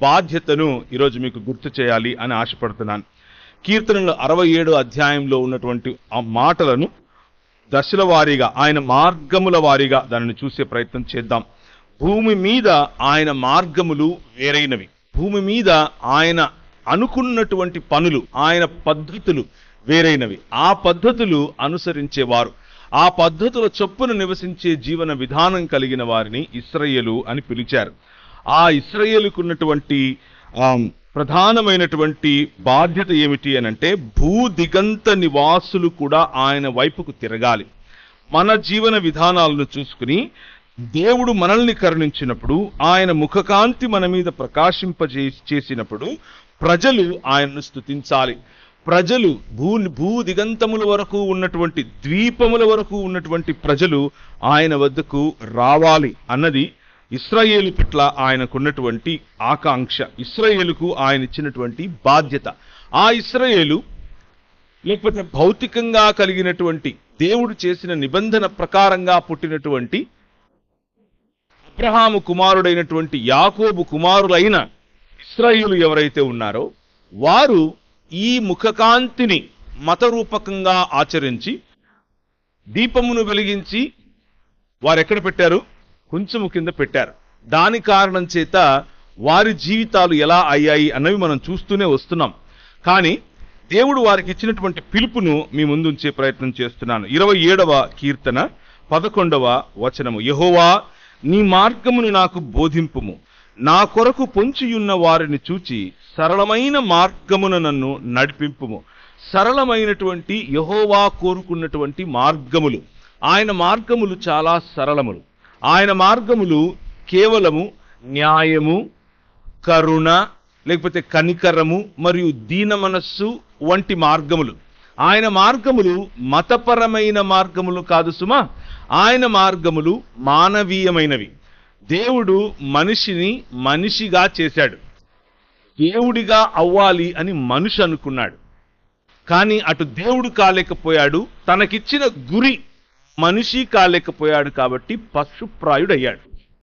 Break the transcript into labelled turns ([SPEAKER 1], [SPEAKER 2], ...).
[SPEAKER 1] బాధ్యతను ఈరోజు మీకు గుర్తు చేయాలి అని ఆశపడుతున్నాను. కీర్తనలు 67 అధ్యాయంలో ఉన్నటువంటి ఆ మాటలను దశల వారీగా, ఆయన మార్గముల వారీగా దానిని చూసే ప్రయత్నం చేద్దాం. భూమి మీద ఆయన మార్గములు వేరైనవి. భూమి మీద ఆయన అనుకున్నటువంటి పనులు, ఆయన పద్ధతులు వేరైనవి. ఆ పద్ధతులు అనుసరించేవారు, ఆ పద్ధతుల చొప్పున నివసించే జీవన విధానం కలిగిన వారిని ఇశ్రాయేలు అని పిలిచారు. ఆ ఇశ్రాయేలుకు ఉన్నటువంటి ప్రధానమైనటువంటి బాధ్యత ఏమిటి అనంటే, భూదిగంత నివాసులు కూడా ఆయన వైపుకు తిరగాలి. మన జీవన విధానాలను చూసుకుని దేవుడు మనల్ని కరుణించినప్పుడు, ఆయన ముఖకాంతి మన మీద చేసినప్పుడు ప్రజలు ఆయనను స్తుతించాలి. ప్రజలు భూదిగంతముల వరకు ఉన్నటువంటి, ద్వీపముల వరకు ఉన్నటువంటి ప్రజలు ఆయన వద్దకు రావాలి అన్నది ఇశ్రాయేలు పట్ల ఆయనకున్నటువంటి ఆకాంక్ష, ఇశ్రాయేలుకు ఆయన ఇచ్చినటువంటి బాధ్యత. ఆ ఇశ్రాయేలు లేకపోతే భౌతికంగా కలిగినటువంటి దేవుడు చేసిన నిబంధన ప్రకారంగా పుట్టినటువంటి అబ్రహాము కుమారుడైనటువంటి యాకోబు కుమారులైన ఇశ్రాయేలు ఎవరైతే ఉన్నారో వారు ఈ ముఖకాంతిని మతరూపకంగా ఆచరించి దీపమును వెలిగించి వారెక్కడ పెట్టారు? కొంచెము కింద పెట్టారు. దాని కారణం చేత వారి జీవితాలు ఎలా అయ్యాయి అన్నవి మనం చూస్తూనే వస్తున్నాం. కానీ దేవుడు వారికి ఇచ్చినటువంటి పిలుపును మీ ముందుంచే ప్రయత్నం చేస్తున్నాను. 27వ కీర్తన 11వ వచనము. యెహోవా, నీ మార్గమును నాకు బోధింపుము, నా కొరకు పొంచియున్న వారిని చూచి సరళమైన మార్గమున నన్ను నడిపింపుము. సరళమైనటువంటి యెహోవా కోరుకున్నటువంటి మార్గములు, ఆయన మార్గములు చాలా సరళములు. ఆయన మార్గములు కేవలము న్యాయము, కరుణ, లేకపోతే కనికరము మరియు దీన మనస్సు వంటి మార్గములు. ఆయన మార్గములు మతపరమైన మార్గములు కాదు సుమా. ఆయన మార్గములు మానవీయమైనవి. దేవుడు మనిషిని మనిషిగా చేశాడు. దేవుడిగా అవ్వాలి అని మనిషి అనుకున్నాడు. కానీ అటు దేవుడు కాలేకపోయాడు, తనకిచ్చిన గురి మనిషి కాలేకపోయాడు. కాబట్టి పశుప్రాయుడయ్యాడు.